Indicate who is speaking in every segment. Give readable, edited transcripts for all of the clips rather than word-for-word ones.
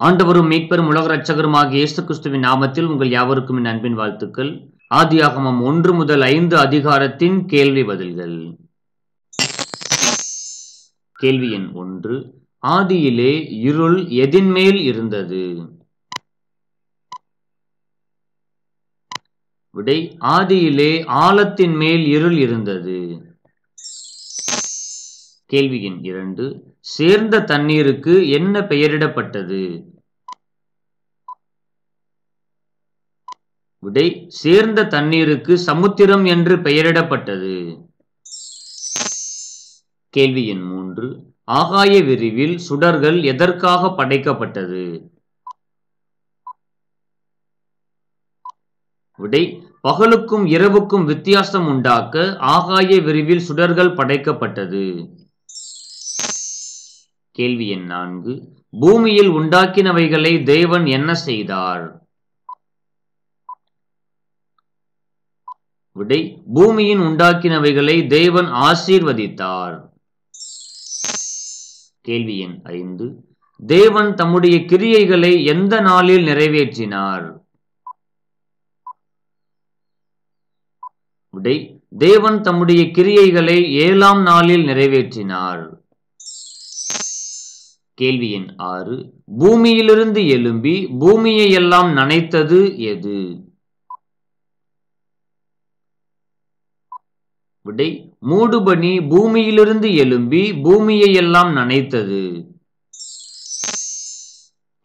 Speaker 1: ஆண்டவரும் மீட்பெரும் உலக இரட்சகருமாகிய இயேசு கிறிஸ்துவின் நாமத்தில் உங்கள் யாவருக்கும் என் அன்பின் வாழ்த்துக்கள். ஆதியாகமம் 1 முதல் 5 அதிகாரத்தின் கேள்வி பதில்கள். கேள்வி எண் 1. ஆதியிலே இருள் எதின்மேல் இருந்தது? விடை: ஆதியிலே ஆழத்தின் மேல் இருள் இருந்தது. கேள்வி எண் 2. சேர்ந்த தண்ணீருக்கு என்ன பெயரிடப்பட்டது? விடை: சேர்ந்த தண்ணீருக்கு சமுத்திரம் என்று பெயரிடப்பட்டது. கேள்வி எண் 3. ஆகாய விரிவில் சுடர்கள் எதற்காக படைக்கப்பட்டது? விடை: பகலுக்கும் இரவுக்கும் வித்தியாசம் உண்டாக்க ஆகாய விரிவில் சுடர்கள் படைக்கப்பட்டது. கேள்வி எண் 4. பூமியில் உண்டாக்கினவைகளை தேவன் என்ன செய்தார்? விடை: பூமியின் உண்டாக்கினவைகளை தேவன் ஆசீர்வதித்தார். கேள்வி எண் 5. தேவன் தம்முடைய கிரியைகளை எந்த நாளில் நிறைவேற்றினார்? விடை: தேவன் தம்முடைய கிரியைகளை 7ஆம் நாளில் நிறைவேற்றினார். கேள்வி எண் 6. பூமியிலிருந்து எழும்பி பூமியை எல்லாம் நனைத்தது எது? விடை: மூடுபனி பூமியிலிருந்து எழும்பி பூமியை எல்லாம் நனைத்தது.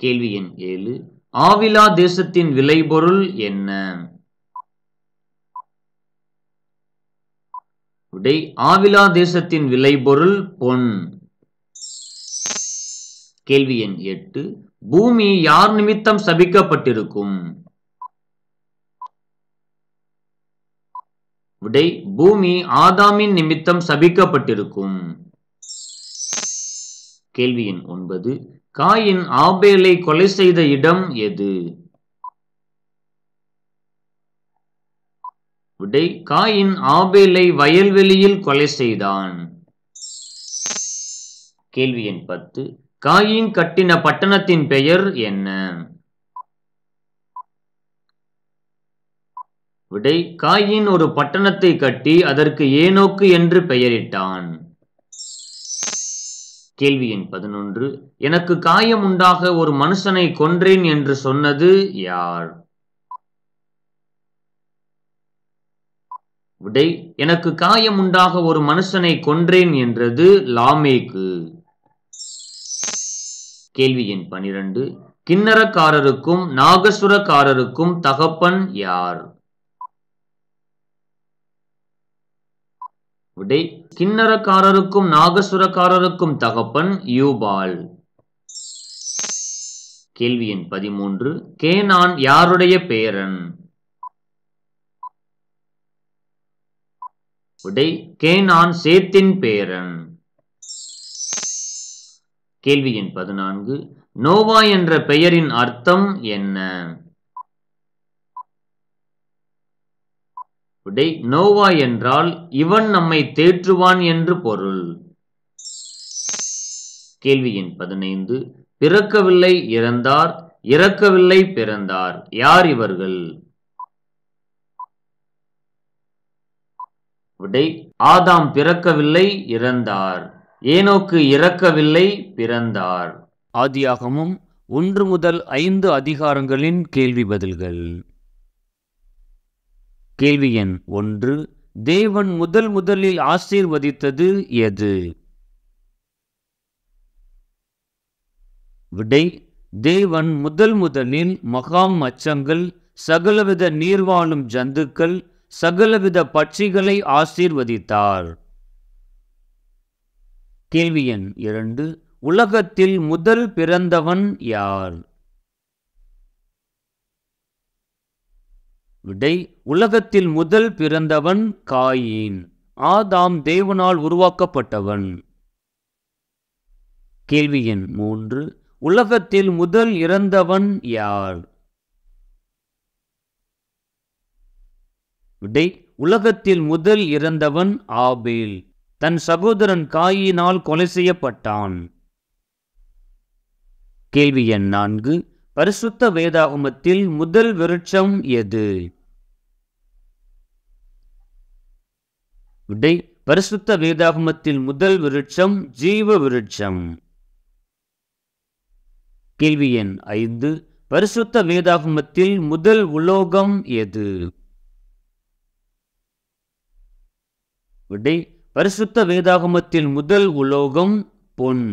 Speaker 1: கேள்வி எண் 7. ஆவிலா தேசத்தின் விளைபொருள் என்ன? விடை: ஆவிலா தேசத்தின் விளைபொருள் பொன். கேள்வி எண் 8. பூமி யார் நிமித்தம் சபிக்கப்பட்டிருக்கும்? விடை: பூமி ஆதாமின் நிமித்தம் சபிக்கப்பட்டிருக்கும். கேள்வி எண் 9. காயின் ஆபேலை கொலை செய்த இடம் எது? விடை: காயின் ஆபேலை வயல்வெளியில் கொலை செய்தான். கேள்வி எண் 10. காயின் கட்டின பட்டணத்தின் பெயர் என்ன? விடை: காயின் ஒரு பட்டணத்தை கட்டி அதற்கு ஏனோக்கு என்று பெயரிட்டான். கேள்வி எண் 11. எனக்கு காயம் உண்டாக ஒரு மனுஷனை கொன்றேன் என்று சொன்னது யார்? விடை: எனக்கு காயம் உண்டாக ஒரு மனுஷனை கொன்றேன் என்றது லாமேக்கு. கேள்வி எண் 12. கின்னரக்காரருக்கும் நாகசுரக்காரருக்கும் தகப்பன் யார்? விடை: கின்னரக்காரருக்கும் நாகசுரக்காரருக்கும் தகப்பன் யூபால். கேள்வி எண் 13. கேனான் யாருடைய பேரன்? விடை: கேனான் சேத்தின் பேரன். கேள்வி எண் 14. நோவா என்ற பெயரின் அர்த்தம் என்ன? விடை: நோவா என்றால் இவன் நம்மை தேற்றுவான் என்று பொருள். கேள்வி எண் 15. பிறக்கவில்லை இறந்தார், இறக்கவில்லை பிறந்தார், யார் இவர்கள்? விடை: ஆதாம் பிறக்கவில்லை இறந்தார், ஏனோக்கு இறக்கவில்லை பிறந்தார். ஆதியாகமம் 1 முதல் 5 அதிகாரங்களின் கேள்வி பதில்கள். கேள்வி எண் 1. தேவன் முதலில் ஆசீர்வதித்தது எது? விடை: தேவன் முதலில் மகாம் மச்சங்கள், சகலவித நீர்வாழும் ஜந்துக்கள், சகலவித பட்சிகளை ஆசீர்வதித்தார். கேள்வி எண் 2. உலகத்தில் முதல் பிறந்தவன் யார்? விடை: உலகத்தில் முதல் பிறந்தவன் காயின். ஆதாம் தேவனால் உருவாக்கப்பட்டவன். கேள்வி எண் 3. உலகத்தில் முதல் இறந்தவன் யார்? விடை: உலகத்தில் முதல் இறந்தவன் ஆபேல். தன் சகோதரன் காயினால் கொலை செய்யப்பட்டான். கேள்வி எண் 4. பரிசுத்த வேதாகமத்தில் முதல் விருட்சம் எது? விடை: பரிசுத்த வேதாகமத்தில் முதல் விருட்சம் ஜீவ விருட்சம். கேள்வி எண் 5. பரிசுத்த வேதாகமத்தில் முதல் உலோகம் எது? விடை: பரிசுத்த வேதாகமத்தில் முதல் உலோகம் பொன்.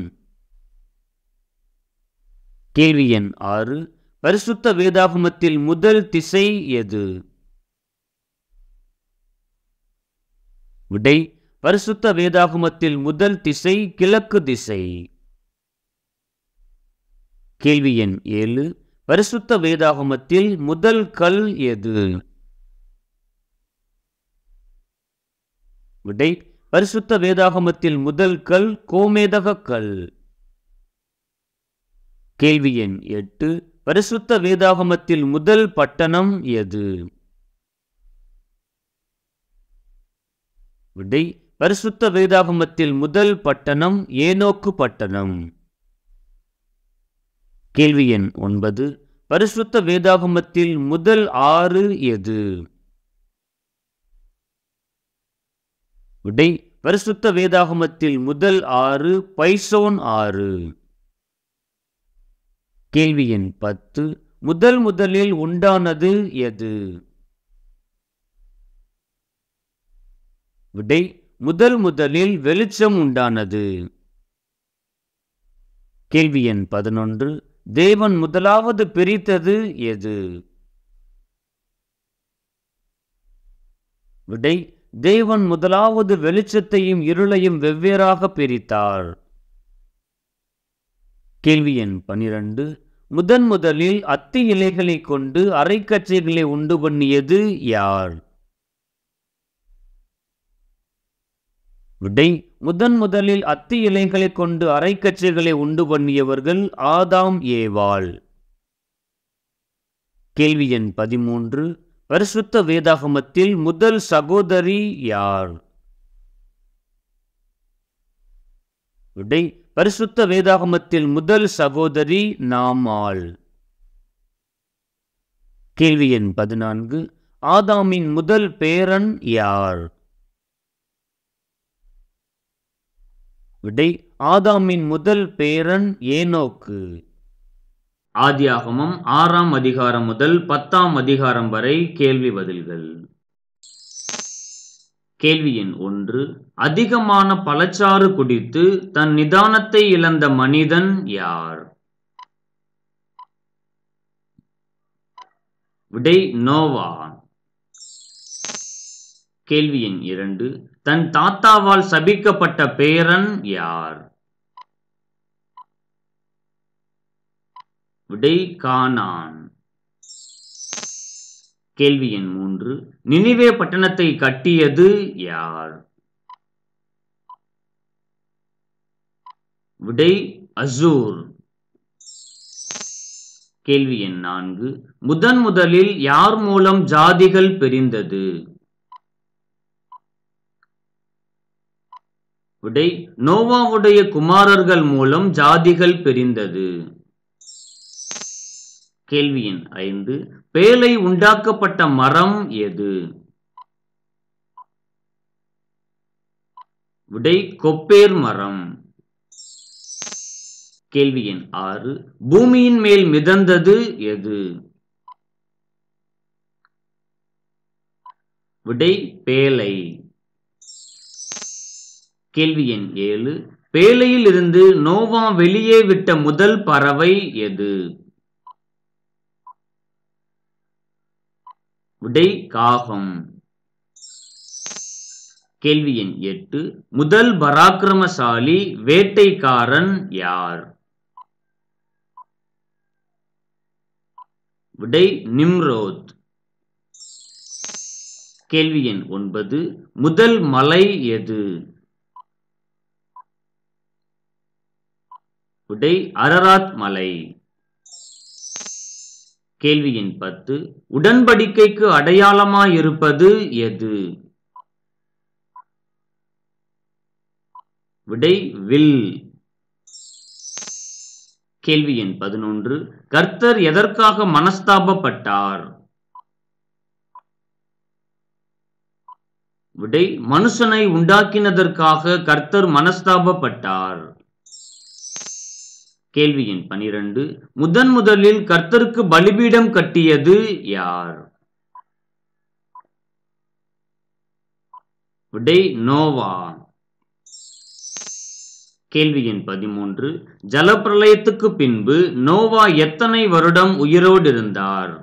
Speaker 1: கேள்வி எண் 6. பரிசுத்த வேதாகமத்தில் முதல் திசை எது? விடை: பரிசுத்த வேதாகமத்தில் முதல் திசை கிழக்கு திசை. கேள்வி எண் 7. பரிசுத்த வேதாகமத்தில் முதல் கல் எது? விடை: பரிசுத்த வேதாகமத்தில் முதல் கல் கோமேதக கல். கேள்வி எண் 8. பரிசுத்த வேதாகமத்தில் முதல் பட்டணம் எது? விடை: பரிசுத்த வேதாகமத்தில் முதல் பட்டணம் ஏனோக்கு பட்டணம். கேள்வி எண் 9. பரிசுத்த வேதாகமத்தில் முதல் ஆறு எது? விடை: பரிசுத்த வேதாகமத்தில் முதல் ஆறு பைசோன் ஆறு. கேள்வி எண் 10. முதலில் உண்டானது எது? விடை: முதலில் வெளிச்சம் உண்டானது. கேள்வி எண் 11. தேவன் முதலாவது பிரித்தது எது? விடை: தேவன் முதலாவது வெளிச்சத்தையும் இருளையும் வெவ்வேறாக பிரித்தார். கேள்வி எண் 12. முதலில் அத்தி இலைகளை கொண்டு அரைக்கச்சைகளை உண்டு பண்ணியது யார்? விடை: முதலில் அத்தி இலைகளை கொண்டு அரைக்கச்சைகளை உண்டு பண்ணியவர்கள் ஆதாம் ஏவாள். கேள்வி எண் 13. பரிசுத்த வேதாகமத்தில் முதல் சகோதரி யார்? விடை: பரிசுத்த வேதாகமத்தில் முதல் சகோதரி நாமாள். கேள்வி எண் 14. ஆதாமின் முதல் பேரன் யார்? விடை: ஆதாமின் முதல் பேரன் ஏனோக்கு. ஆதியாகமம் 6ஆம் அதிகாரம் முதல் 10ஆம் அதிகாரம் வரை கேள்வி பதில்கள். கேள்வி எண் 1. அதிகமான பழச்சாறு குடித்து தன் நிதானத்தை இழந்த மனிதன் யார்? விடை: நோவா. கேள்வி எண் 2. தன் தாத்தாவால் சபிக்கப்பட்ட பேரன் யார்? விடை: கானான். கேள்வி எண் 3. நினிவே பட்டணத்தை கட்டியது யார்? விடை: அசூர். கேள்வி எண் 4. முதலில் யார் மூலம் ஜாதிகள் பிரிந்தது? விடை: நோவாவுடைய குமாரர்கள் மூலம் ஜாதிகள் பிரிந்தது. கேள்வி எண் 5. பேழை உண்டாக்கப்பட்ட மரம் எது? விடை: கொப்பேர் மரம். கேள்வி எண் 6. பூமியின் மேல் மிதந்தது எது? விடை: பேழை. கேள்வி எண் 7. பேழையில் இருந்து நோவா வெளியே விட்ட முதல் பறவை எது? விடை: காகம். கேள்வி எண் 8. முதல் பராக்கிரமசாலி வேட்டைக்காரன் யார்? விடை: நிம்ரோத். கேள்வி எண் 9. முதல் மலை எது? விடை: அரராத் மலை. கேள்வி எண் 10. உடன்படிக்கைக்கு அடையாளமாயிருப்பது எது? விடை: வில். கேள்வி எண் 11. கர்த்தர் எதற்காக மனஸ்தாபப்பட்டார்? விடை: மனுஷனை உண்டாக்கினதற்காக கர்த்தர் மனஸ்தாபப்பட்டார். கேள்வி எண் 12. முதலில் கர்த்தருக்கு பலிபீடம் கட்டியது யார்? விடை: நோவா. கேள்வி எண் 13. ஜலப்பிரளயத்துக்கு பின்பு நோவா எத்தனை வருடம் உயிரோடு இருந்தார்?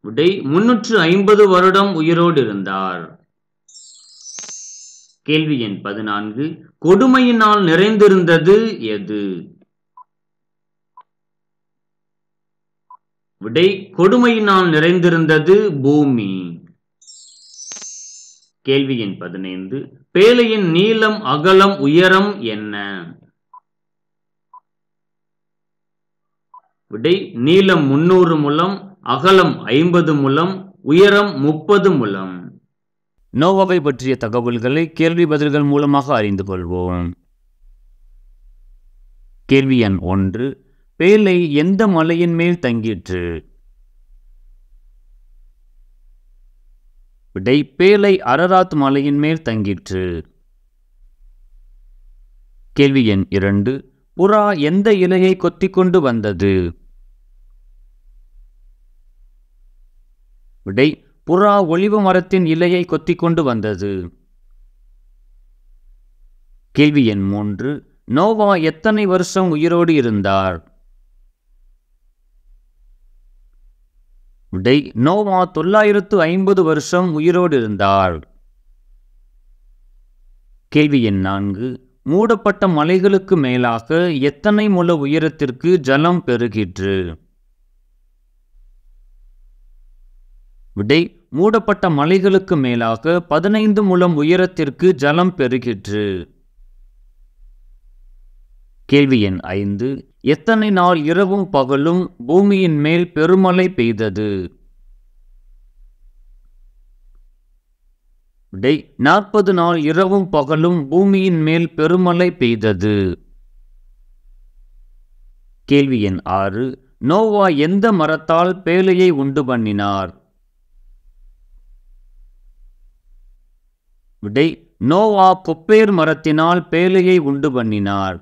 Speaker 1: விடை: 350 வருடம் உயிரோடு இருந்தார். கேள்வி எண் 14. கொடுமையினால் நிறைந்திருந்தது எது? விடை: கொடுமையினால் நிறைந்திருந்தது பூமி. கேள்வி எண் 15. பேழையின் நீளம், அகலம், உயரம் என்ன? விடை: நீளம் 300 முழம், அகலம் 50 முழம், உயரம் 30 முழம். நோவாவை பற்றிய தகவல்களை கேள்வி பதில்கள் மூலமாக அறிந்து கொள்வோம். கேள்வி எண் 1. பேழை எந்த மலையின் மேல் தங்கிற்று? விடை: பேழை அரராத் மலையின் மேல் தங்கிற்று. கேள்வி எண் 2. புறா எந்த இலையை கொத்திக்கொண்டு வந்தது? விடை: புறா ஒலிவ மரத்தின் இலையை கொத்திக்கொண்டு வந்தது. கேள்வி எண் 3. நோவா எத்தனை வருஷம் உயிரோடு இருந்தார்? விடை: நோவா 950 வருஷம் உயிரோடு இருந்தார். கேள்வி எண் 4. மூடப்பட்ட மலைகளுக்கு மேலாக எத்தனை முழ உயரத்திற்கு ஜலம் பெருகிற்று? விடை: மூடப்பட்ட மலைகளுக்கு மேலாக 15 முழம் உயரத்திற்கு ஜலம் பெருகிற்று. கேள்வி எண் 5. எத்தனை நாள் இரவும் பகலும் பூமியின் மேல் பெருமழை பெய்தது? விடை: 40 நாள் இரவும் பகலும் பூமியின் மேல் பெருமழை பெய்தது. கேள்வி எண் 6. நோவா எந்த மரத்தால் பேழையை உண்டு பண்ணினார்? விடை: நோவா கொப்பேர் மரத்தினால் பேழையை உண்டு பண்ணினார்.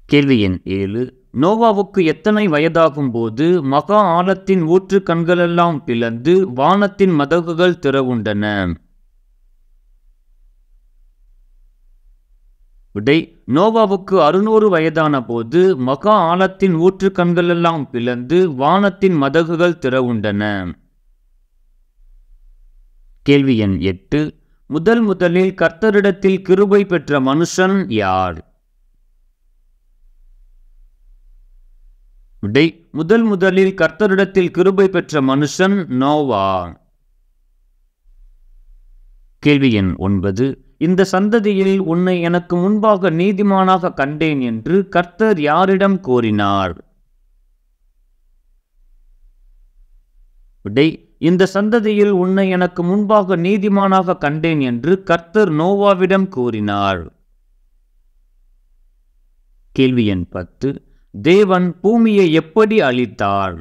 Speaker 1: கேள்வி எண் 7. நோவாவுக்கு எத்தனை வயதாகும் போது மகா ஆழத்தின் ஊற்று கண்களெல்லாம் பிளந்து வானத்தின் மதகுகள் திறவுண்டன? விடை: நோவாவுக்கு 600 வயதான போது மகா ஆழத்தின் ஊற்று கண்களெல்லாம் பிளந்து வானத்தின் மதகுகள் திறவுண்டன. கேள்வி எண் 8. முதலில் கர்த்தரிடத்தில் கிருபை பெற்ற மனுஷன் யார்? விடை: முதலில் கர்த்தரிடத்தில் கிருபை பெற்ற மனுஷன் நோவா. கேள்வி எண் 9. இந்த சந்ததியில் உன்னை எனக்கு முன்பாக நீதிமானாக கண்டேன் என்று கர்த்தர் யாரிடம் கூறினார்? விடை: இந்த சந்ததியில் உன்னை எனக்கு முன்பாக நீதிமானாக கண்டேன் என்று கர்த்தர் நோவாவிடம் கூறினார். கேள்வி எண் 10. தேவன் பூமியை எப்படி அழித்தார்?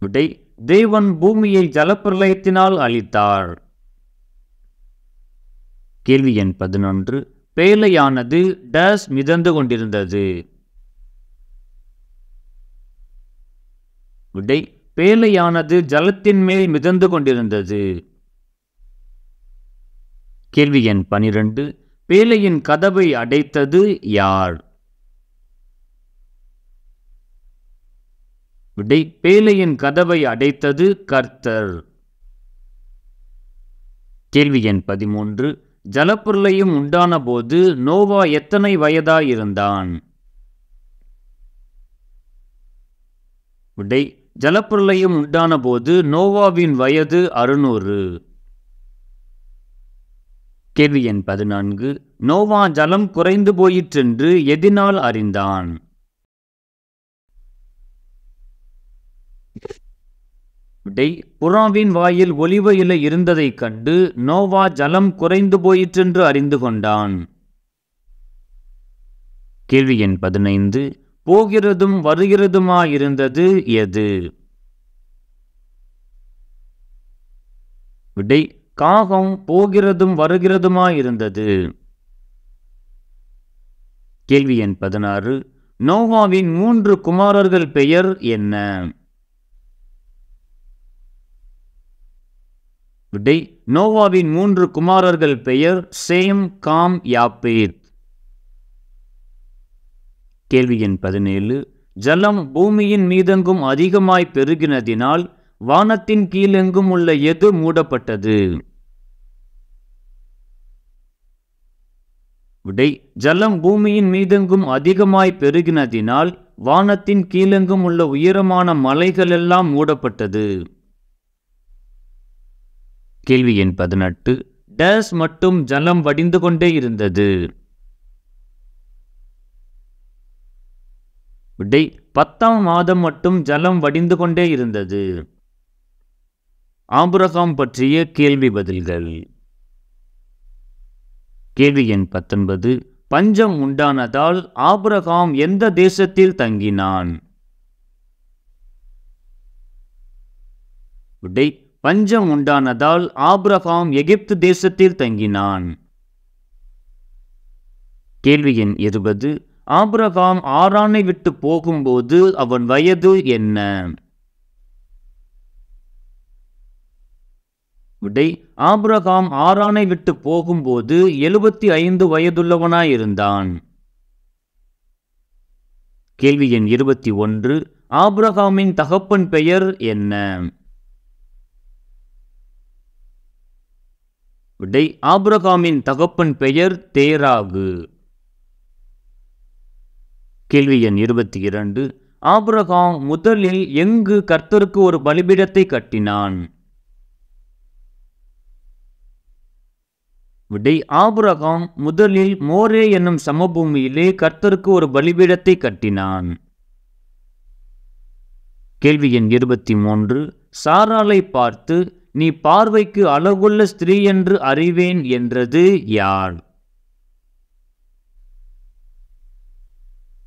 Speaker 1: விடை: தேவன் பூமியை ஜலப்பிரளயத்தினால் அழித்தார். கேள்வி எண் 11. பேழையானது டேஸ் மிதந்து கொண்டிருந்தது? விடை: பேழையானது ஜலத்தின் மேல் மிதந்து கொண்டிருந்தது. கேள்வி எண் 12. பேழையின் கதவை அடைத்தது யார்? விடை: பேழையின் கதவை அடைத்தது கர்த்தர். கேள்வி எண் 13. ஜலப்பிரளயம் உண்டான போது நோவா எத்தனை வயதாயிருந்தான்? விடை: ஜலப்பிரளயம் உண்டான போது நோவாவின் வயது 600. கேள்வி எண் 14. நோவா ஜலம் குறைந்து போயிற்றென்று எதினால் அறிந்தான்? விடை புறாவின் வாயில் ஒலிவ இலை இருந்ததைக் கண்டு நோவா ஜலம் குறைந்து போயிற்றென்று அறிந்து கொண்டான். கேள்வி எண் 15. போகிறதும் வருகிறதுமாயிருந்தது எது? விடை காகம் போகிறதும் வருகிறதுமாயிருந்தது. கேள்வி எண் 16. நோவாவின் 3 குமாரர்கள் பெயர் என்ன? விடை நோவாவின் 3 குமாரர்கள் பெயர் சேம், காம், யாப்பேத். கேள்வி எண் 17. ஜலம் பூமியின் மீதெங்கும் அதிகமாய் பெருகினதினால் வானத்தின் கீழெங்கும் உள்ள எது மூடப்பட்டது? விடை ஜலம் பூமியின் மீதெங்கும் அதிகமாய் பெருகினதினால் வானத்தின் கீழெங்கும் உள்ள உயரமான மலைகள் எல்லாம் மூடப்பட்டது. கேள்வி எண் 18. டேஸ் மட்டும் ஜலம் வடிந்து கொண்டே இருந்தது. விடை 10ஆம் மாதம் மட்டும் ஜலம் வடிந்து கொண்டே இருந்தது. ஆபிரகாம் பற்றிய கேள்வி பதில்கள். கேள்வி எண் 19. பஞ்சம் உண்டானதால் ஆபிரகாம் எந்த தேசத்தில் தங்கினான்? விடை பஞ்சம் உண்டானதால் ஆபிரகாம் எகிப்து தேசத்தில் தங்கினான். கேள்வி எண் 20. ஆபிரகாம் ஆரானை விட்டு போகும்போது அவன் வயது என்ன? விடை ஆபிரகாம் ஆரானை விட்டு போகும்போது 75 வயதுள்ளவனாயிருந்தான். கேள்வி எண் 21. ஆபிரகாமின் தகப்பன் பெயர் என்ன? விடை ஆபிரகாமின் தகப்பன் பெயர் தேராகு. கேள்வி எண் 22. ஆபிரகாம் முதலில் எங்கு கர்த்தருக்கு ஒரு பலிபீடத்தை கட்டினான்? விடை ஆபிரகாம் முதலில் மோரே என்னும் சமபூமியிலே கர்த்தருக்கு ஒரு பலிபீடத்தை கட்டினான். கேள்வி எண் 23. சாராளை பார்த்து நீ பார்வைக்கு அழகுள்ள ஸ்திரீ என்று அறிவேன் என்றது யார்?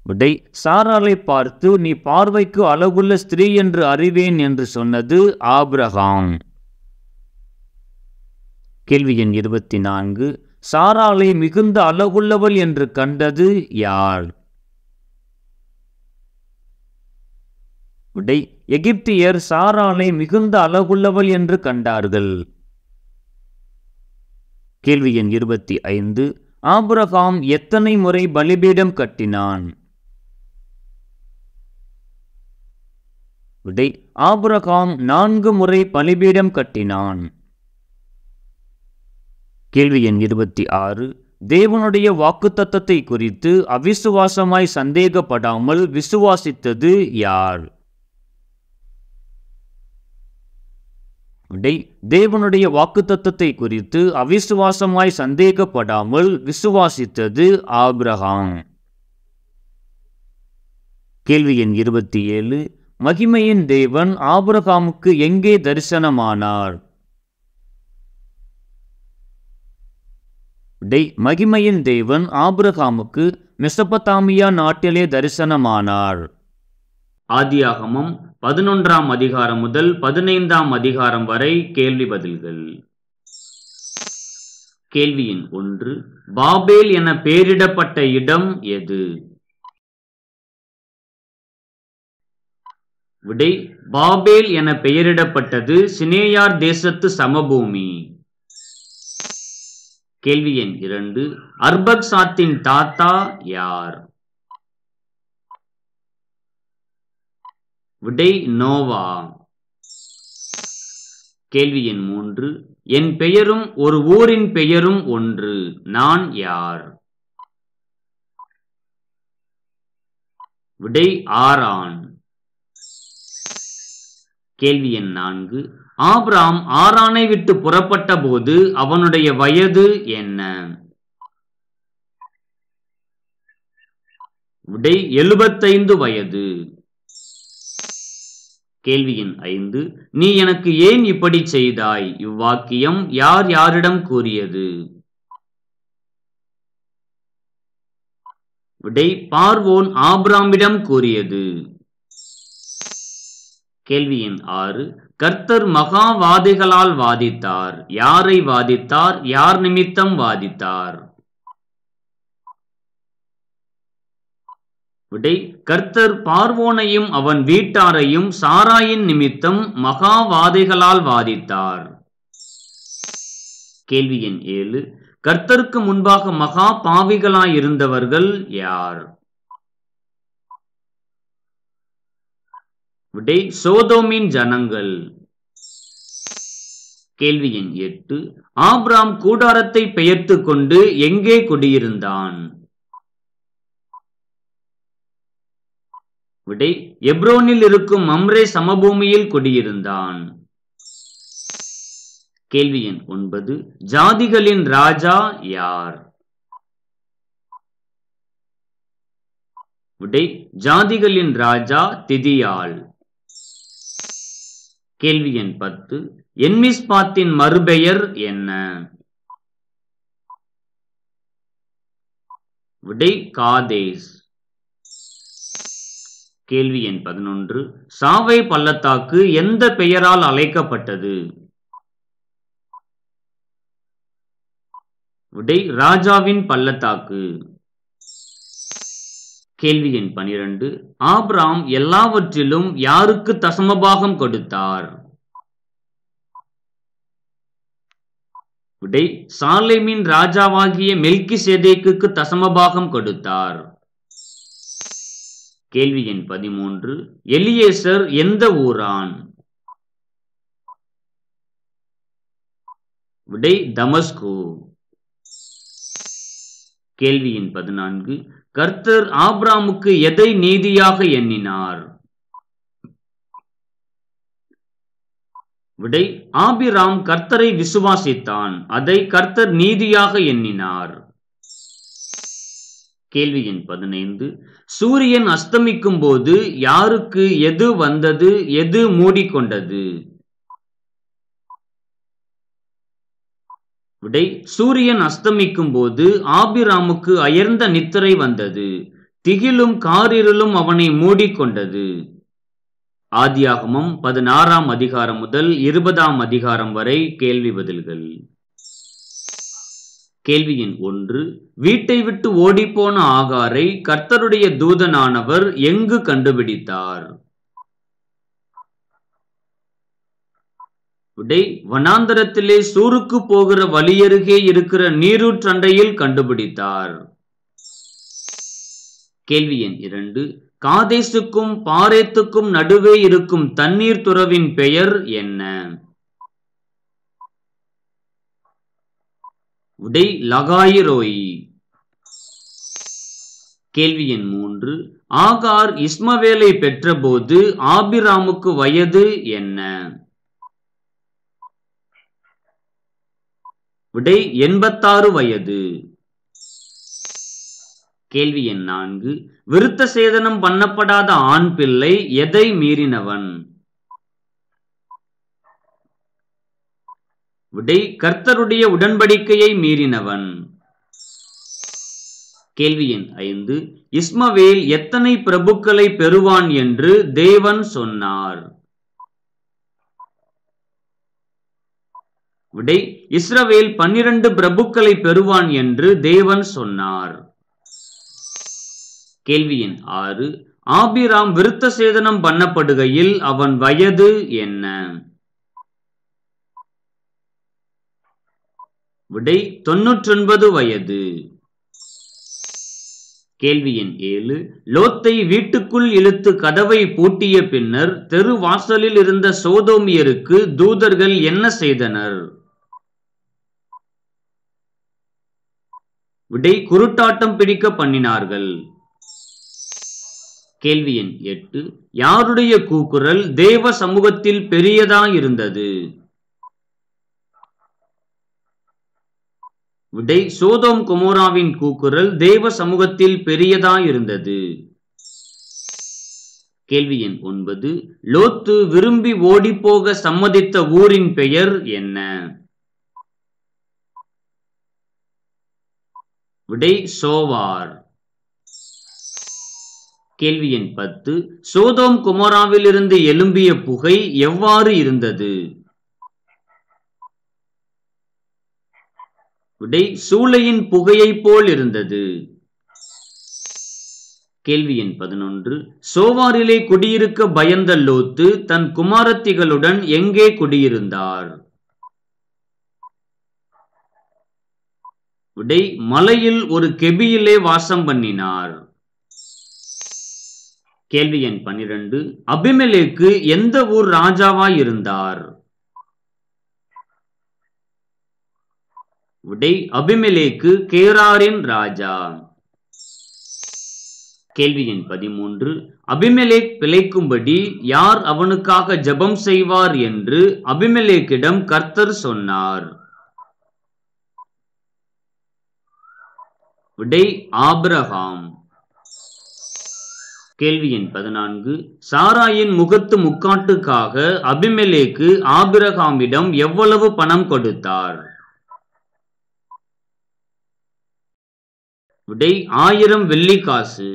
Speaker 1: விடை சாராளை பார்த்து நீ பார்வைக்கு அழகுள்ள ஸ்திரீ என்று அறிவேன் என்று சொன்னது ஆபிரகாம். கேள்வி எண் 24. சாராளை மிகுந்த அழகுள்ளவள் என்று கண்டது யார்? விடை எகிப்தியர் சாராளை மிகுந்த அழகுள்ளவள் என்று கண்டார்கள். கேள்வி எண் 25. ஆபிரகாம் எத்தனை முறை பலிபீடம் கட்டினான்? விடை ஆபிரகாம் 4 முறை பலிபீடம் கட்டினான். கேள்வி எண் 26. தேவனுடைய வாக்குத்தத்தத்தை குறித்து அவிசுவாசமாய் சந்தேகப்படாமல் விசுவாசித்தது யார்? விடை தேவனுடைய வாக்குத்தத்தத்தை குறித்து அவிசுவாசமாய் சந்தேகப்படாமல் விசுவாசித்தது ஆபிரகாம். கேள்வி எண் 27. மகிமையின் தேவன் ஆபிரகாமுக்கு எங்கே தரிசனமானார்? விடை மகிமையின் தேவன் ஆபிரகாமுக்கு மெசொப்பொத்தாமியா நாட்டிலே தரிசனமானார்.
Speaker 2: ஆதியாகமம் 11ஆம் அதிகாரம் முதல் 15ஆம் அதிகாரம் வரை கேள்வி பதில்கள். கேள்வி எண் 1. பாபேல் என பெயரிடப்பட்ட இடம் எது? விடை பாபேல் என பெயரிடப்பட்டது சினேயார் தேசத்து சமபூமி. கேள்வி எண் 2. அர்பக்சாத்தின் தாத்தா யார்? விடை நோவா. கேள்வி எண் 3. என் பெயரும் ஒரு ஊரின் பெயரும் ஒன்று, நான் யார்? விடை ஆரான். கேள்வி எண் 4. ஆபிராம் ஆரானை விட்டு புறப்பட்ட போது அவனுடைய வயது என்ன? விடை 75 வயது. கேள்வி எண் 5. நீ எனக்கு ஏன் இப்படி செய்தாய்? இவ்வாக்கியம் யார் யாரிடம் கூறியது? விடை பார்வோன் ஆபிராமிடம் கூறியது. கேள்வி எண் 6. கர்த்தர் மகாவாதிகளால் வாதித்தார். யாரை வாதித்தார்? யார் நிமித்தம் வாதித்தார்? விடை கர்த்தர் பார்வோனையும் அவன் வீட்டாரையும் சாராயின் நிமித்தம் மகாவாதிகளால் வாதித்தார். கேள்வி எண் 7. கர்த்தருக்கு முன்பாக மகா பாவிகளாயிருந்தவர்கள் யார்? விடை சோதோமின் ஜனங்கள். கேள்வி எண் 8. ஆபிராம் கூடாரத்தை பெயர்த்து கொண்டு எங்கே குடியிருந்தான்? விடை எப்ரோனில் இருக்கும் மம்ரே சமபூமியில் குடியிருந்தான். கேள்வி எண் 9. ஜாதிகளின் ராஜா யார்? விடை ஜாதிகளின் ராஜா திதியால். கேள்வி எண் 10. என்மிஸ்பாத்தின் மறுபெயர் என்ன? விடை காதேஸ். கேள்வி எண் 11. சாவை பள்ளத்தாக்கு எந்த பெயரால் அழைக்கப்பட்டது? விடை ராஜாவின் பள்ளத்தாக்கு. கேள்வி எண் 12. ஆபிராம் எல்லாவற்றிலும் யாருக்கு தசமபாகம் கொடுத்தார்? விடை சாலேமின் ராஜாவாகிய மெல்கிசேதேக்குக்கு தசமபாகம் கொடுத்தார். கேள்வி எண் 13. எலியேசர் எந்த ஊரான்? விடை தமஸ்கு. கேள்வி எண் 14. கர்த்தர் ஆபிராமுக்கு எதை நீதியாக எண்ணினார்? விடை ஆபிராம் கர்த்தரை விசுவாசித்தான், அதை கர்த்தர் நீதியாக எண்ணினார். கேள்வி எண் 15. சூரியன் அஸ்தமிக்கும் போது யாருக்கு எது வந்தது, எது மூடிக்கொண்டது? விடை சூரியன் அஸ்தமிக்கும் போது ஆபிராமுக்கு அயர்ந்த நித்திரை வந்தது, திகிலும் காரிருளும் அவனை மூடிக்கொண்டது. ஆதியாகமம் 16ஆம் அதிகாரம் முதல் 20ஆம் அதிகாரம் வரை கேள்வி பதில்கள். கேள்வி எண் 1. வீட்டை விட்டு ஓடிப்போன ஆகாரை கர்த்தருடைய தூதனானவர் எங்கு கண்டுபிடித்தார்? விடை வனாந்தரத்திலே சூருக்கு போகிற வழியருகே இருக்கிற நீரூற்றண்டையில் கண்டுபிடித்தார். கேள்வி எண் 2. காதேசுக்கும் பாரேத்துக்கும் நடுவே இருக்கும் தண்ணீர் துறவின் பெயர் என்ன? விடை லகாயிரோய். கேள்வி எண் 3. ஆகார் இஸ்மவேலை பெற்றபோது ஆபிராமுக்கு வயது என்ன? விடை 86 வயது. கேள்வி எண் 4. விருத்த சேதனம் பண்ணப்படாத ஆண் பிள்ளை எதை மீறினவன்? விடை கர்த்தருடைய உடன்படிக்கையை மீறினவன். கேள்வி எண் 5. இஸ்மவேல் எத்தனை பிரபுக்களை பெறுவான் என்று தேவன் சொன்னார்? விடை இஸ்ரவேல் 12 பிரபுக்களை பெறுவான் என்று தேவன் சொன்னார். கேள்வி எண் 6. ஆபிராம் விருத்த சேதனம் பண்ணப்படுகையில் அவன் வயது என்ன? விடை 99 வயது. கேள்வி எண் 7. லோத்தை வீட்டுக்குள் இழுத்து கதவை பூட்டிய பின்னர் தெரு வாசலில் இருந்த சோதோமியருக்கு தூதர்கள் என்ன செய்தனர்? விடை குருட்டாட்டம் பிடிக்க பண்ணினார்கள். கேள்வி எண் 8. யாருடைய கூக்குரல் தேவ சமூகத்தில் பெரியதாயிருந்தது? விடை சோதோம் கொமோராவின் கூக்குரல் தேவ சமூகத்தில் பெரியதாயிருந்தது. கேள்வி எண் 9. லோத்து விரும்பி ஓடிப்போக சம்மதித்த ஊரின் பெயர் என்ன? விடை சோவார். கேள்வி எண் 10. சோதோம் குமோராவில் இருந்து எழும்பிய புகை எவ்வாறு இருந்தது? விடை சூளையின் புகையை போல் இருந்தது. கேள்வி எண் 11. சோவாரிலே குடியிருக்க பயந்த லோத்து தன் குமாரத்திகளுடன் எங்கே குடியிருந்தார்? விடை மலையில் ஒரு கெபியிலே வாசம் பண்ணினார். கேள்வி எண் 12. அபிமெலேக்கு எந்த ஊர் ராஜாவாய் இருந்தார்? விடை அபிமெலேக்கு கேராரின் ராஜா. கேள்வி எண் 13. அபிமெலேக் பிழைக்கும்படி யார் அவனுக்காக ஜெபம் செய்வார் என்று அபிமெலேக்கிடம் கர்த்தர் சொன்னார்? விடை ஆபிரகாம். கேள்வி எண் 14. சாராயின் முகத்து முக்காட்டுக்காக அபிமெலேக்கு ஆபிரகாமிடம் எவ்வளவு பணம் கொடுத்தார்? விடை 1000 வெள்ளிக்காசு.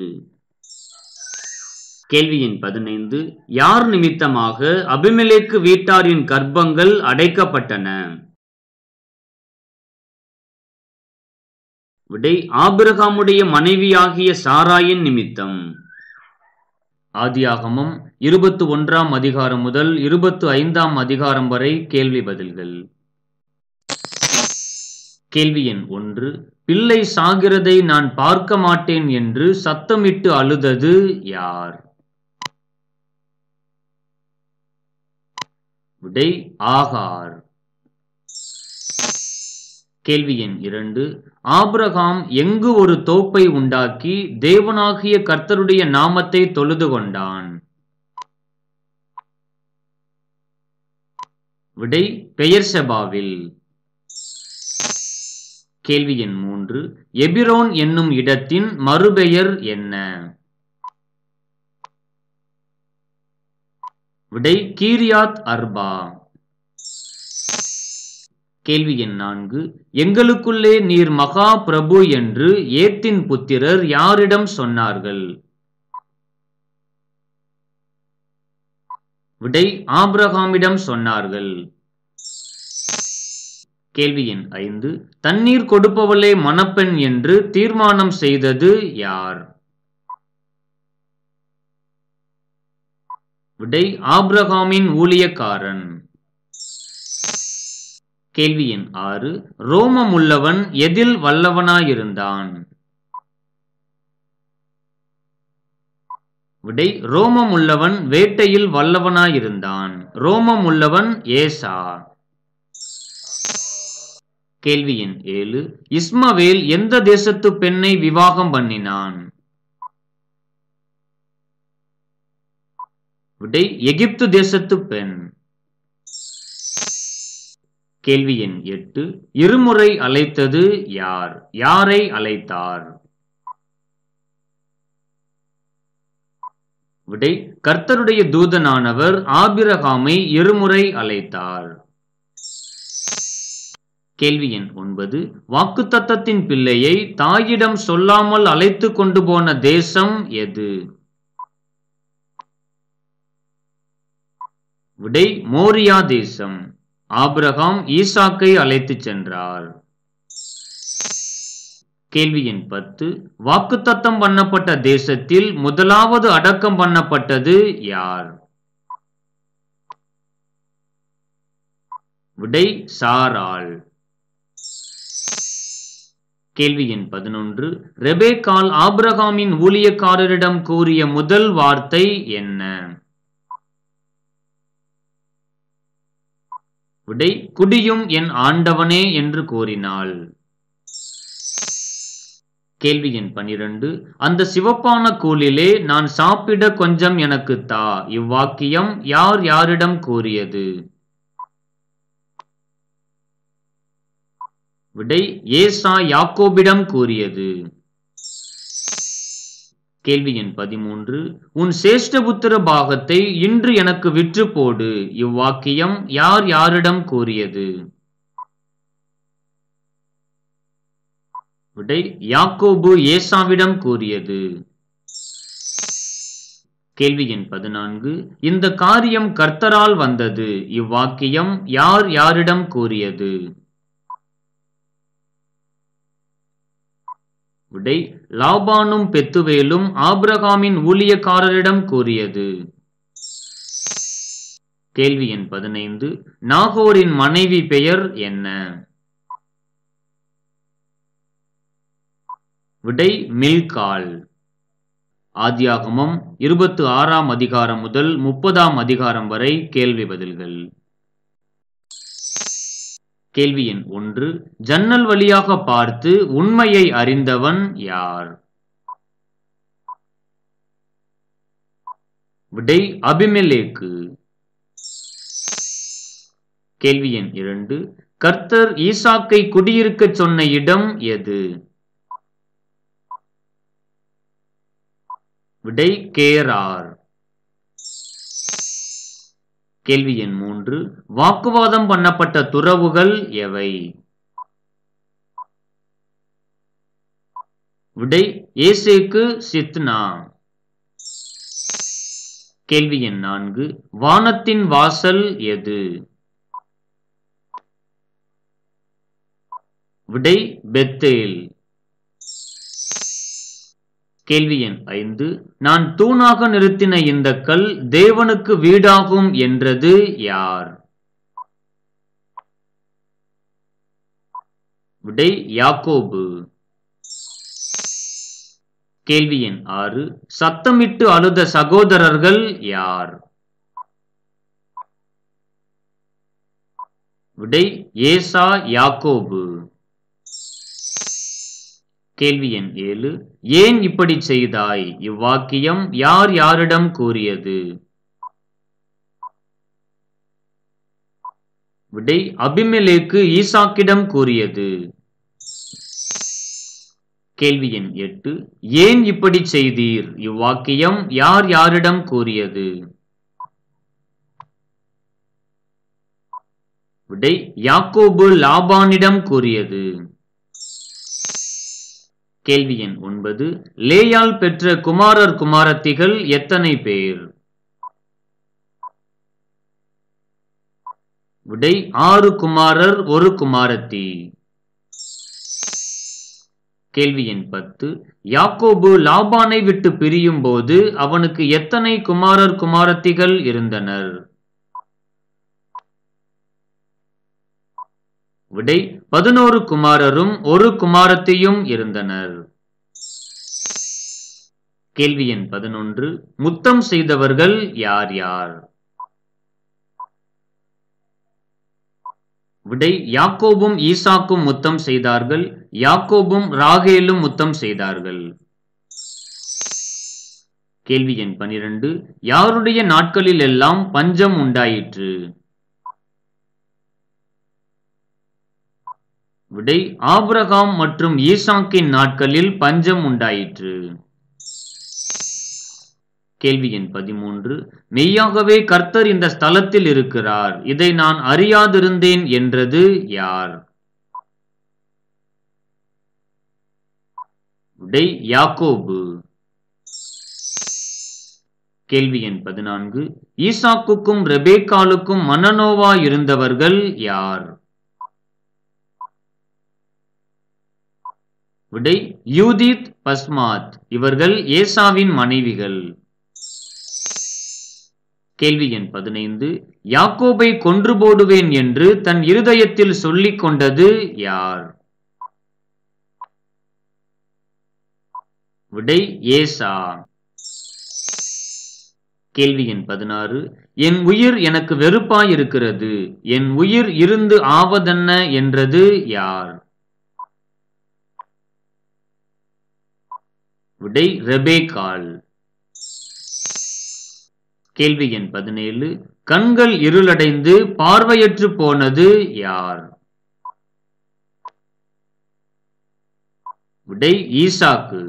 Speaker 2: கேள்வி எண் 15. யார் நிமித்தமாக அபிமெலேக்கு வீட்டாரின் கர்ப்பங்கள் அடைக்கப்பட்டன? விடை ஆபிரகாமுடைய மனைவியாகிய சாராயின் நிமித்தம். ஆதியாகமம் 21ஆம் அதிகாரம் முதல் 25ஆம் அதிகாரம் வரை கேள்வி பதில்கள். கேள்வி எண் 1. பிள்ளை சாகிறதை நான் பார்க்க மாட்டேன் என்று சத்தமிட்டு அழுதது யார்? விடை ஆகார். கேள்வி எண் 2. ஆபிரகாம் எங்கு ஒரு தோப்பை உண்டாக்கி தேவனாகிய கர்த்தருடைய நாமத்தை தொழுது கொண்டான்? விடை பெயர்செபாவில். கேள்வி எண் 3. எபிரோன் என்னும் இடத்தின் மறுபெயர் என்ன? விடை கீரியாத் அர்பா. கேள்வி எண் 4. எங்களுக்குள்ளே நீர் மகா பிரபு என்று ஏத்தின் புத்திரர் யாரிடம் சொன்னார்கள்? விடை ஆபிரகாமிடம் சொன்னார்கள். கேள்வி எண் 5. தண்ணீர் கொடுப்பவளே மணப்பெண் என்று தீர்மானம் செய்தது யார்? விடை ஆபிரகாமின் ஊழியக்காரன். கேள்வி எண் 6. ரோமம் உள்ளவன் எதில் வல்லவனாயிருந்தான்? விடை ரோமம் உள்ளவன் வேட்டையில் வல்லவனாயிருந்தான். ரோமம் உள்ளவன் ஏசா. கேள்வி எண் 7. இஸ்மவேல் எந்த தேசத்து பெண்ணை விவாகம் பண்ணினான்? விடை எகிப்து தேசத்து பெண். கேள்வி எண் 8. இருமுறை அழைத்தது யார்? யாரை அழைத்தார்? விடை கர்த்தருடைய தூதனானவர் ஆபிரகாமை இருமுறை அழைத்தார். கேள்வி எண் 9. வாக்குத்தத்தத்தின் பிள்ளையை தாயிடம் சொல்லாமல் அழைத்து கொண்டு போன தேசம் எது? விடை மோரியா தேசம். ஆபிரகாம் ஈசாக்கை அழைத்து சென்றார். கேள்வி எண் 10. வாக்குத்தத்தம் பண்ணப்பட்ட தேசத்தில் முதலாவது அடக்கம் பண்ணப்பட்டது யார்? விடை சாராள். கேள்வி எண் 11. ரெபேக்காள் ஆபிரகாமின் ஊழியக்காரரிடம் கூறிய முதல் வார்த்தை என்ன? விடை குடியும் என் ஆண்டவனே என்று கூறினாள். கேள்வி எண் 12. அந்த சிவப்பான கூழிலே நான் சாப்பிட கொஞ்சம் எனக்கு தா. இவ்வாக்கியம் யார் யாரிடம் கூறியது? விடை ஏசா யாக்கோபிடம் கூறியது. கேள்வி எண் 13. உன் சேஷ்டபுத்திர பாகத்தை இன்று எனக்கு விற்று போடு. இவ்வாக்கியம் யார் யாரிடம் கூறியது? விடை யாக்கோபு ஏசாவிடம் கூறியது. கேள்வி எண் 14. இந்த காரியம் கர்த்தரால் வந்தது. இவ்வாக்கியம் யார் யாரிடம் கூறியது? விடை லாபானும் பெத்துவேலும் ஆபிரகாமின் ஊழியக்காரரிடம் கூறியது. கேள்வி எண் 15. நாகோரின் மனைவி பெயர் என்ன? விடை மில்காள். ஆதியாகமம் 26ஆம் அதிகாரம் முதல் 30ஆம் அதிகாரம் வரை கேள்வி பதில்கள். கேள்வி எண் 1. ஜன்னல் வழியாக பார்த்து உண்மையை அறிந்தவன் யார்? விடை அபிமெலேக்கு. கேள்வி எண் 2. கர்த்தர் ஈசாக்கை குடியிருக்கச் சொன்ன இடம் எது? விடை கேரார். கேள்வி எண் 3. வாக்குவாதம் பண்ணப்பட்ட துறவுகள் எவை? விடை ஏசேக்கு, சித்னா. கேள்வி எண் 4. வானத்தின் வாசல் எது? விடை பெத்தேல். கேள்வி எண் 5. நான் தூணாக நிறுத்தின இந்த கல் தேவனுக்கு வீடாகும் என்றது யார்? விடை யாக்கோபு. கேள்வி எண் 6. சத்தமிட்டு அழுத சகோதரர்கள் யார்? விடை ஏசா, யாக்கோபு. கேள்வி எண் 7. ஏன் இப்படி செய்தாய்? இவ்வாக்கியம் யார் யாரிடம் கூறியது? விடை அபிமெலேக்கு ஈசாக்கிடம் கூறியது. கேள்வி எண் 8. ஏன் இப்படி செய்தீர்? இவ்வாக்கியம் யார் யாரிடம் கூறியது? விடை யாக்கோபு லாபானிடம் கூறியது. கேள்வி எண் 9. லேயாள் பெற்ற குமாரர் குமாரத்திகள் எத்தனை பேர்? விடை 6 குமாரர் 1 குமாரத்தி. கேள்வி எண் 10. யாக்கோபு லாபானை விட்டு பிரியும் போது அவனுக்கு எத்தனை குமாரர் குமாரத்திகள் இருந்தனர்? விடை 11 குமாரரும் 1 குமாரத்தியும் இருந்தனர். கேள்வி எண் 11. முத்தம் செய்தவர்கள் யார் யார்? விடை யாக்கோபும் ஈசாக்கும் முத்தம் செய்தார்கள். யாக்கோபும் ராகேலும் முத்தம் செய்தார்கள். கேள்வி எண் 12. யாருடைய நாட்களில் எல்லாம் பஞ்சம் உண்டாயிற்று? விடை ஆபிரகாம் மற்றும் ஈசாக்கின் நாட்களில் பஞ்சம் உண்டாயிற்று. கேள்வி எண் 13. மெய்யாகவே கர்த்தர் இந்த ஸ்தலத்தில் இருக்கிறார், இதை நான் அறியாதிருந்தேன் என்றது யார்? விடை யாக்கோபு. கேள்வி எண் 14. ஈசாக்குக்கும் ரெபேக்காலுக்கும் மனநோவா இருந்தவர்கள் யார்? விடை யூதித், பஸ்மாத். இவர்கள் ஏசாவின் மனைவிகள். கேள்வி எண் 15. யாக்கோபை கொன்று போடுவேன் என்று தன் இருதயத்தில் சொல்லிக் கொண்டது யார்? விடை ஏசா. கேள்வி எண் 16. என் உயிர் எனக்கு வெறுப்பாயிருக்கிறது, என் உயிர் இருந்து ஆவதென்ன என்றது யார்? விடை ரெபேக்காள். கேள்வி எண் 17. கண்கள் இருளடைந்து பார்வையற்று போனது யார்? விடை ஈசாக்கு.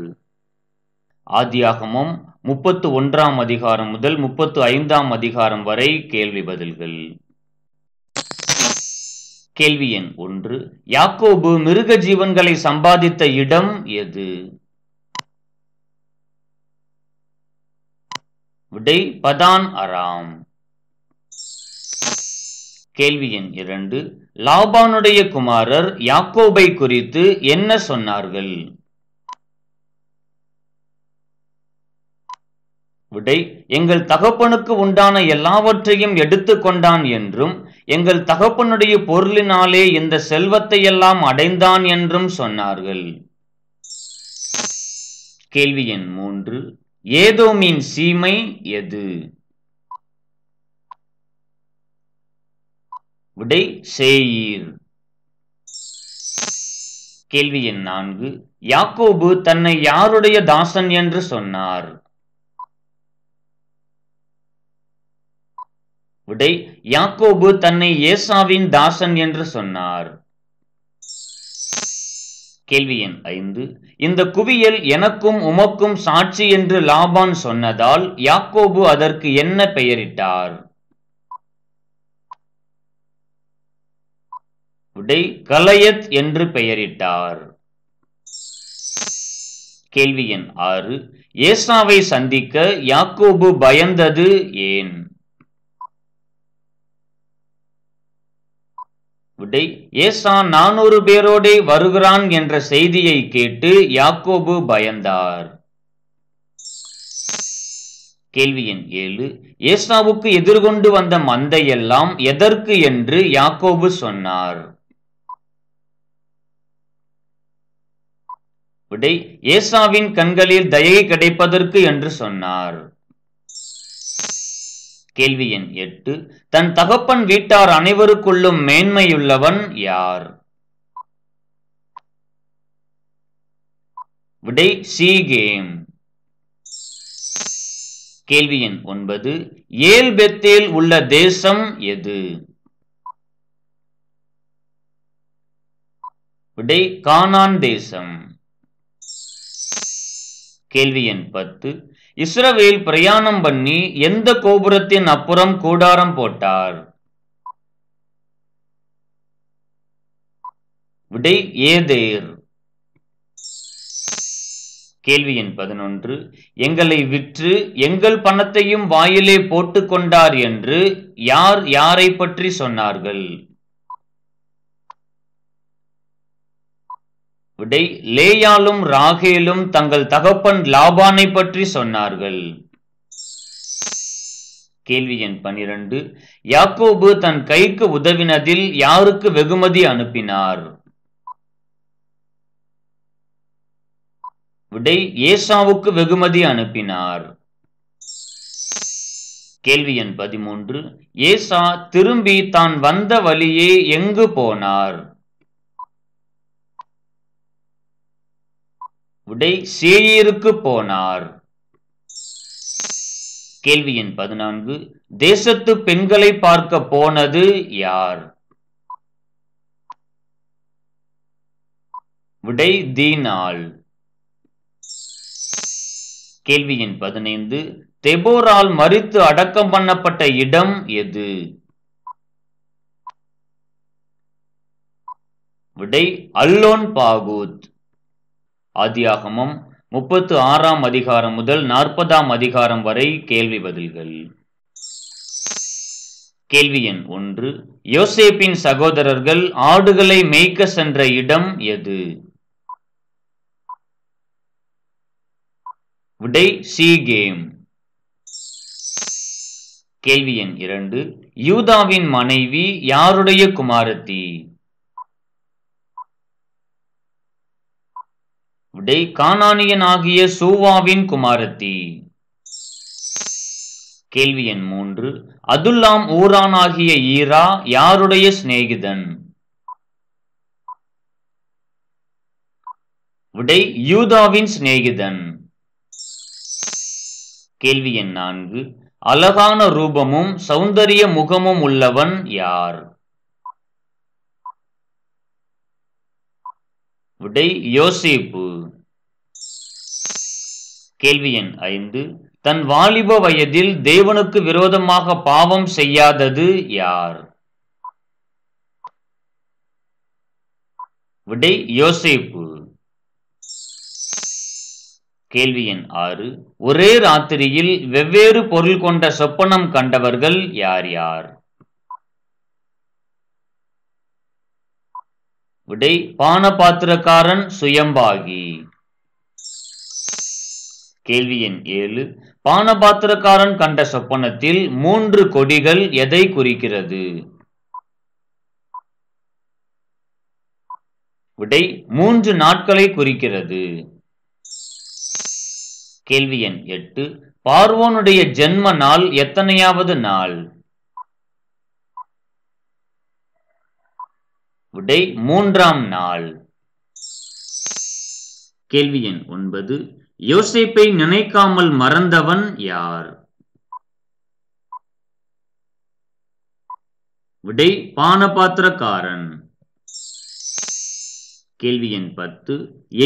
Speaker 2: ஆதியாகமம் 31ஆம் அதிகாரம் முதல் 35ஆம் அதிகாரம் வரை கேள்வி பதில்கள். கேள்வி எண் 1. யாக்கோபு மிருக ஜீவன்களை சம்பாதித்த இடம் எது? விடை பதான் அராம். கேள்வி எண் 2. லாபானுடைய குமாரர் யாக்கோபை குறித்து என்ன சொன்னார்கள்? விடை எங்கள் தகப்பனுக்கு உண்டான எல்லாவற்றையும் எடுத்து கொண்டான் என்றும் எங்கள் தகப்பனுடைய பொருளினாலே இந்த செல்வத்தை எல்லாம் அடைந்தான் என்றும் சொன்னார்கள். கேள்வி எண் 3. ஏதோமின் சீமை எது? விடை சேயீர். கேள்வி எண் 4. யாக்கோபு தன்னை யாருடைய தாசன் என்று சொன்னார்? விடை யாக்கோபு தன்னை ஏசாவின் தாசன் என்று சொன்னார். கேள்வி எண் 5. இந்த குவியல் எனக்கும் உமக்கும் சாட்சி என்று லாபான் சொன்னதால் யாக்கோபு அதற்கு என்ன பெயரிட்டார்? விடை கலயத் என்று பெயரிட்டார். கேள்வி எண் 6. ஏசாவை சந்திக்க யாக்கோபு பயந்தது ஏன்? விடை ஏசா 400 பேரோடே வருகிறான் என்ற செய்தியை கேட்டு யாக்கோபு பயந்தார். கேள்வி எண் 7. ஏசாவுக்கு எதிர்கொண்டு வந்த மந்தையெல்லாம் எதற்கு என்று யாக்கோபு சொன்னார்? விடை ஏசாவின் கண்களில் தயை கிடைப்பதற்கு என்று சொன்னார். கேள்வி எண் 8. தன் தகப்பன் வீட்டார் அனைவருக்குள்ளும் மேன்மையுள்ளவன் யார்? விடை சீகேம். கேள்வி எண் 9. ஏல் பெத்தேல் உள்ள தேசம் எது? விடை கானான் தேசம். கேள்வி எண் 10. இஸ்ரவேல் பிரயாணம் பண்ணி எந்த கோபுரத்தின் அப்புறம் கூடாரம் போட்டார்? விடை ஏதேர். கேள்வி எண் 11. எங்களை விற்று எங்கள் பணத்தையும் வாயிலே போட்டு கொண்டார் என்று யார் யாரை பற்றி சொன்னார்கள்? விடை லேயாலும் ராகேலும் தங்கள் தகப்பன் லாபானை பற்றி சொன்னார்கள். கேள்வி எண் 12. யாக்கோபு தன் கைக்கு உதவினதில் யாருக்கு வெகுமதி அனுப்பினார்? விடை ஏசாவுக்கு வெகுமதி அனுப்பினார். கேள்வி எண் 13. ஏசா திரும்பி தான் வந்த வழியே எங்கு போனார்? விடை சேயீருக்கு போனார். கேள்வி எண் 14. தேசத்து பெண்களை பார்க்க போனது யார்? விடை தீனாள். கேள்வி எண் 15. தெபோரால் மரித்து அடக்கம் பண்ணப்பட்ட இடம் எது? விடை அல்லோன் பாகூத். ஆதியாகமம் 36ஆம் அதிகாரம் முதல் 40ஆம் அதிகாரம் வரை கேள்வி பதில்கள். கேள்வி எண் 1. யோசேப்பின் சகோதரர்கள் ஆடுகளை மேய்க்க சென்ற இடம் எது? விடை சீகேம். கேள்வி எண் 2. யூதாவின் மனைவி யாருடைய குமாரத்தி? விடை கானானியன் ஆகிய சூவாவின் குமாரத்தி. கேள்வி எண் 3. அதுல்லாம் ஊரான் ஆகிய ஈரா யாருடைய சிநேகிதன்? விடை யூதாவின் சிநேகிதன். கேள்வி எண் 4. அழகான ரூபமும் சௌந்தரிய முகமும் உள்ளவன் யார்? விடை யோசேப்பு. கேள்வி எண் 5. தன் வாலிப வயதில் தேவனுக்கு விரோதமாக பாவம் செய்யாதது யார்? விடை யோசேப்பு. கேள்வி எண் 6. ஒரே ராத்திரியில் வெவ்வேறு பொருள் கொண்ட சொப்பனம் கண்டவர்கள் யார் யார்? விடை பானபாத்திரக்காரன் சுயம்பாகி. கேள்வி எண் 7. பானபாத்திரக்காரன் கண்ட சொப்பனத்தில் 3 கொடிகள் எதை குறிக்கிறது? விடை 3 நாட்களை குறிக்கிறது. கேள்வி எண் 8. பார்வோனுடைய ஜென்ம நாள் எத்தனையாவது நாள்? விடை 3ஆம் நாள்.
Speaker 1: கேள்வி எண் 9. யோசேப்பை நினைக்காமல் மறந்தவன் யார்? விடை பானபாத்திரக்காரன். கேள்வி எண் 10.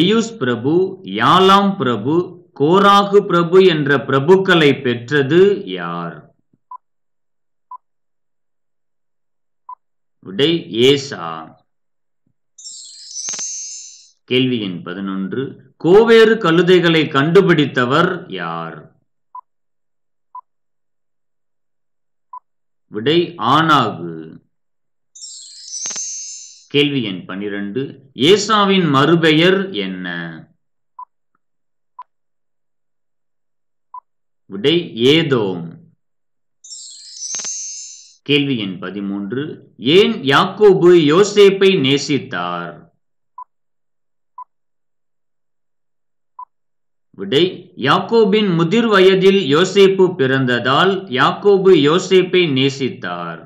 Speaker 1: எயூஸ் பிரபு, யாலாம் பிரபு, கோராகு பிரபு என்ற பிரபுக்களை பெற்றது யார்? விடை ஏசா. கேள்வி எண் 11. கோவேறு கழுதைகளை கண்டுபிடித்தவர் யார்? விடை ஆனாகு. கேள்வி எண் 12. ஏசாவின் மறுபெயர் என்ன? விடை ஏதோம். கேள்வி எண் 13. ஏன் யாக்கோபு யோசேப்பை நேசித்தார்? விடை யாக்கோபின் முதிர் வயதில் யோசேப்பு பிறந்ததால் யாக்கோபு யோசேப்பை நேசித்தார்.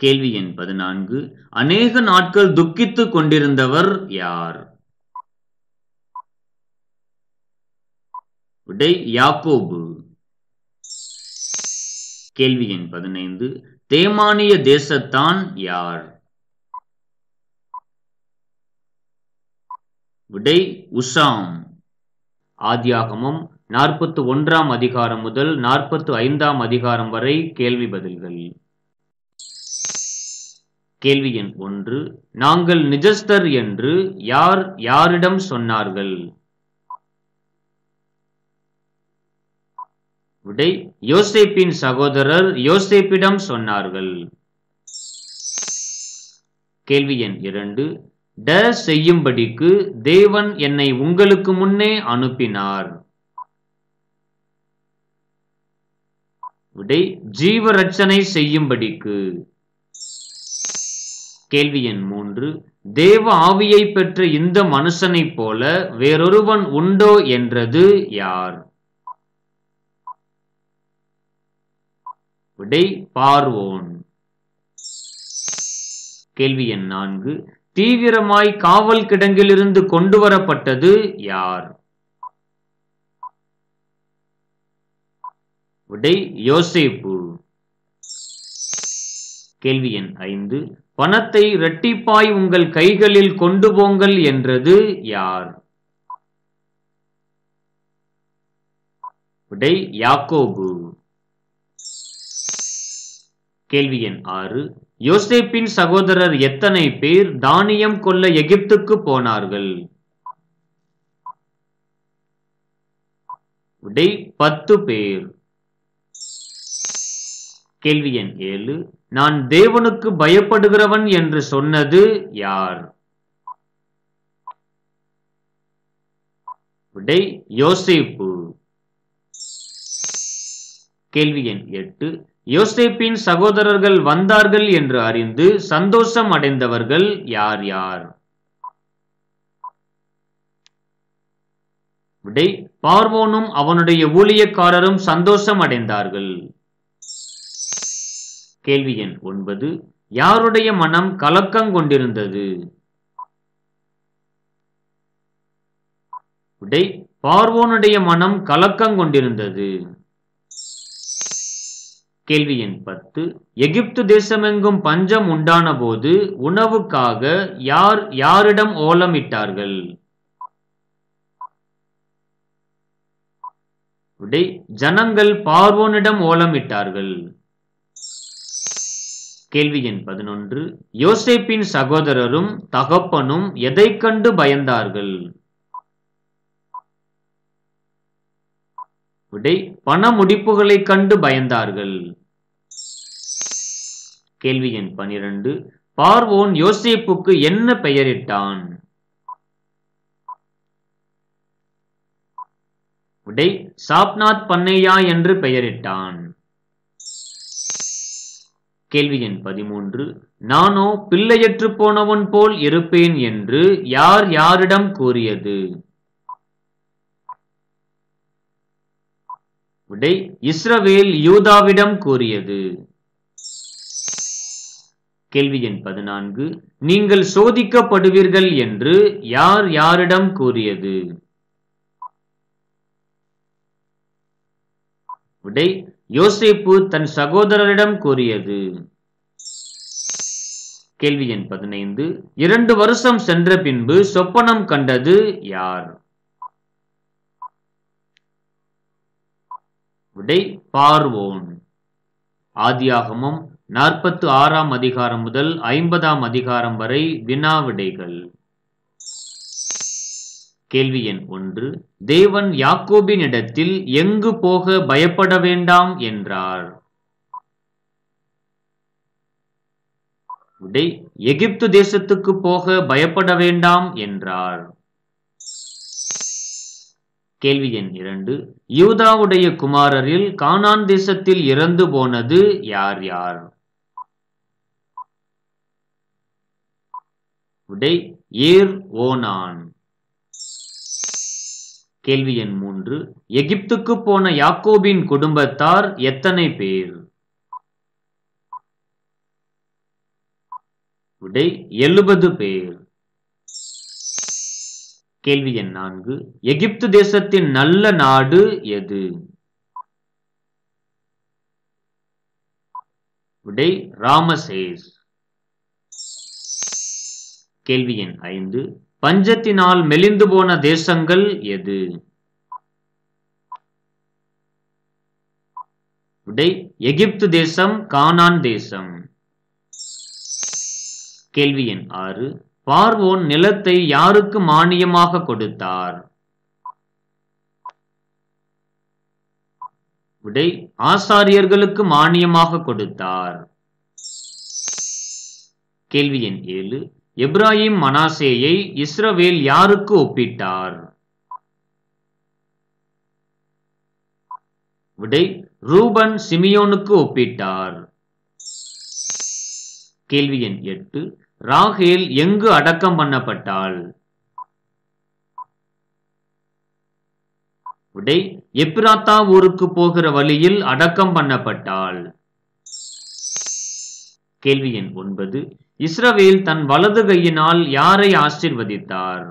Speaker 1: கேள்வி எண் 14. அநேக நாட்கள் துக்கித்துக் கொண்டிருந்தவர் யார்? விடை யாக்கோபு. கேள்வி எண் 15. தேமானிய தேசத்தான் யார்? விடை உசாம். ஆதியாகமம் 41ஆம் அதிகாரம் முதல் 45ஆம் அதிகாரம் வரை கேள்வி பதில்கள். கேள்வி எண் 1. நாங்கள் நிஜஸ்தர் என்று யார் யாரிடம் சொன்னார்கள்? விடை யோசேப்பின் சகோதரர் யோசேப்பிடம் சொன்னார்கள். கேள்வி எண் 2. செய்யும்படிக்கு தேவன் என்னை உங்களுக்கு முன்னே அனுப்பினார். விடை ஜீவரட்சனை செய்யும்படிக்கு. கேள்வி எண் 3. தேவ ஆவியை பெற்ற இந்த மனுஷனைப் போல வேறொருவன் உண்டோ என்றது யார்? விடை பார்வோன். கேள்வி எண் 4. தீவிரமாய் காவல் கிடங்கிலிருந்து கொண்டு வரப்பட்டது யார்? விடை யோசேப்பு. கேள்வி எண் 5. பணத்தை இரட்டிப்பாய் உங்கள் கைகளில் கொண்டு போங்கள் என்றது யார்? விடை யாக்கோபு. கேள்வி எண் 6. யோசேப்பின் சகோதரர் எத்தனை பேர் தானியம் கொள்ள எகிப்துக்கு போனார்கள்? விடை 10 பேர். கேள்வி எண் 7. நான் தேவனுக்கு பயப்படுகிறவன் என்று சொன்னது யார்? விடை யோசேப்பு. கேள்வி எண் 8. யோசேப்பின் சகோதரர்கள் வந்தார்கள் என்று அறிந்து சந்தோஷம் அடைந்தவர்கள் யார் யார்? விடை பார்வோனும் அவனுடைய ஊழியக்காரரும் சந்தோஷம் அடைந்தார்கள். கேள்வி எண் 9. யாருடைய மனம் கலக்கம் கொண்டிருந்தது? விடை பார்வோனுடைய மனம் கலக்கம் கொண்டிருந்தது. கேள்வி எண் 10. எகிப்து தேசமெங்கும் பஞ்சம் உண்டான போது உணவுக்காக யார் யாரிடம் ஓலமிட்டார்கள்?
Speaker 2: விடை ஜனங்கள் பார்வோனிடம் ஓலமிட்டார்கள். கேள்வி எண் 11. யோசேப்பின் சகோதரரும் தகப்பனும் எதைக் கண்டு பயந்தார்கள்? விடை பண முடிப்புகளைக் கண்டு பயந்தார்கள். கேள்வி எண் 12. பார்வோன் யோசேப்புக்கு என்ன பெயரிட்டான்? விடை சாப்நாத் பன்னேயா என்று பெயரிட்டான். கேள்வி எண் 13. நானோ பிள்ளையற்று போனவன் போல் இருப்பேன் என்று யார் யாரிடம் கூறியது? விடை இஸ்ரவேல் யூதாவிடம் கூறியது. கேள்வி எண் 14. நீங்கள் சோதிக்கப்படுவீர்கள் என்று யார் யாரிடம் கூறியது? விடை யோசேப்பு தன் சகோதரரிடம் கூறியது. கேள்வி எண் 15. 2 வருஷம் சென்ற பின்பு சொப்பனம் கண்டது யார்? விடை பார்வோன். ஆதியாகமம் 46ஆம் அதிகாரம் முதல் 50ஆம் அதிகாரம் வரை வினா விடைகள். கேள்வி எண் 1. தேவன் யாக்கோபின் இடத்தில் எங்கு போக பயப்பட வேண்டாம் என்றார்? விடை எகிப்து தேசத்துக்கு போக பயப்பட வேண்டாம் என்றார். கேள்வி எண் 2. யூதாவுடைய குமாரரில் கானான் தேசத்தில் இறந்து போனது யார் யார்? விடை ஏர் ஓனான். கேள்வி எண் 3. எகிப்துக்கு போன யாக்கோபின் குடும்பத்தார் எத்தனை பேர்? விடை 70 பேர். கேள்வி எண் 4. எகிப்து தேசத்தின் நல்ல நாடு எது? விடை ராமசேஸ். கேள்வி எண் 5. பஞ்சத்தினால் மெலிந்து போன தேசங்கள் எது? விடை எகிப்து தேசம், கானான் தேசம். கேள்வி எண் 6. பார்வோன் நிலத்தை யாருக்கு மானியமாக கொடுத்தார்? விடை ஆசாரியர்களுக்கு மானியமாக கொடுத்தார். கேள்வி எண் 7. எப்ராஹிம் மனாசேயை இஸ்ரவேல் யாருக்கு ஒப்பிட்டார்? விடை ரூபன் சிமியோனுக்கு ஒப்பிட்டார். கேள்வி எண் 8. ராகேல் எங்கு அடக்கம் பண்ணப்பட்டாள்? விடை எப்ராத்தா ஊருக்கு போகிற வழியில் அடக்கம் பண்ணப்பட்டாள். கேள்வி எண் 9. இஸ்ரவேல் தன் வலது கையினால் யாரை ஆசீர்வதித்தார்?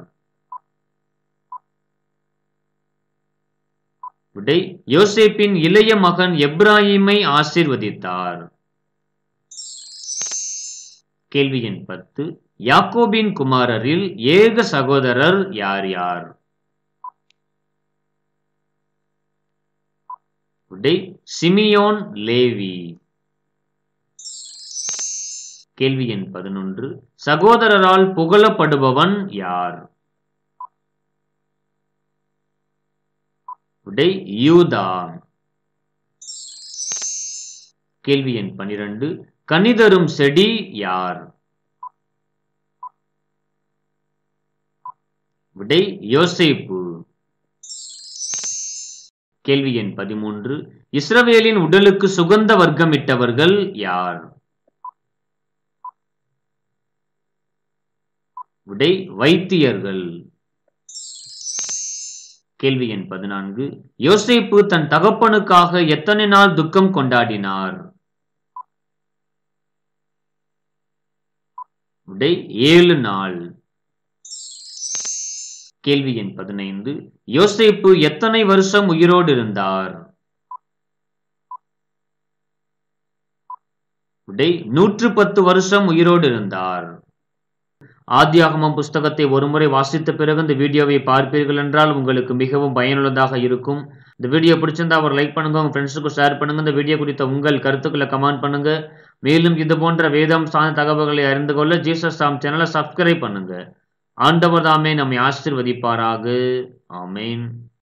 Speaker 2: விடை யோசேப்பின் இளைய மகன் எப்ராஹிமை ஆசீர்வதித்தார். கேள்வி எண் 10. யாக்கோபின் குமாரரில் ஏக சகோதரர் யார் யார்? விடை சிமியோன், லேவி. கேள்வி எண் 11. சகோதரரால் புகழப்படுபவன் யார்? விடை யூதா. கேள்வி எண் 12. கனிதரும் செடி யார்? விடை யோசேப்பு. கேள்வி எண் 13. இஸ்ரவேலின் உடலுக்கு சுகந்த வர்க்கமிட்டவர்கள் யார்? விடை வைத்தியர்கள். கேள்வி எண் 14. யோசேப்பு தன் தகப்பனுக்காக எத்தனை நாள் துக்கம் கொண்டாடினார்? விடை 7 நாள். கேள்வி எண் 15. யோசேப்பு எத்தனை வருஷம் உயிரோடு இருந்தார்? விடை 110 வருஷம் உயிரோடு இருந்தார். ஆதியாகமம் புஸ்தகத்தை ஒருமுறை வாசித்த பிறகு இந்த வீடியோவை பார்ப்பீர்கள் என்றால் உங்களுக்கு மிகவும் பயனுள்ளதாக இருக்கும்.
Speaker 1: இந்த வீடியோ பிடிச்சிருந்தா ஒரு லைக் பண்ணுங்க, உங்க ஃப்ரெண்ட்ஸுக்கு ஷேர் பண்ணுங்க. இந்த வீடியோ குறித்த உங்கள் கருத்துக்களை கமெண்ட் பண்ணுங்க. மேலும் இது போன்ற வேதம் சார்ந்த தகவல்களை அறிந்து கொள்ள ஜீசஸ் தாம் சேனலை சப்ஸ்கிரைப் பண்ணுங்க. ஆண்டவர் தாமே நம்மை ஆசீர்வதிப்பாராக. ஆமென்.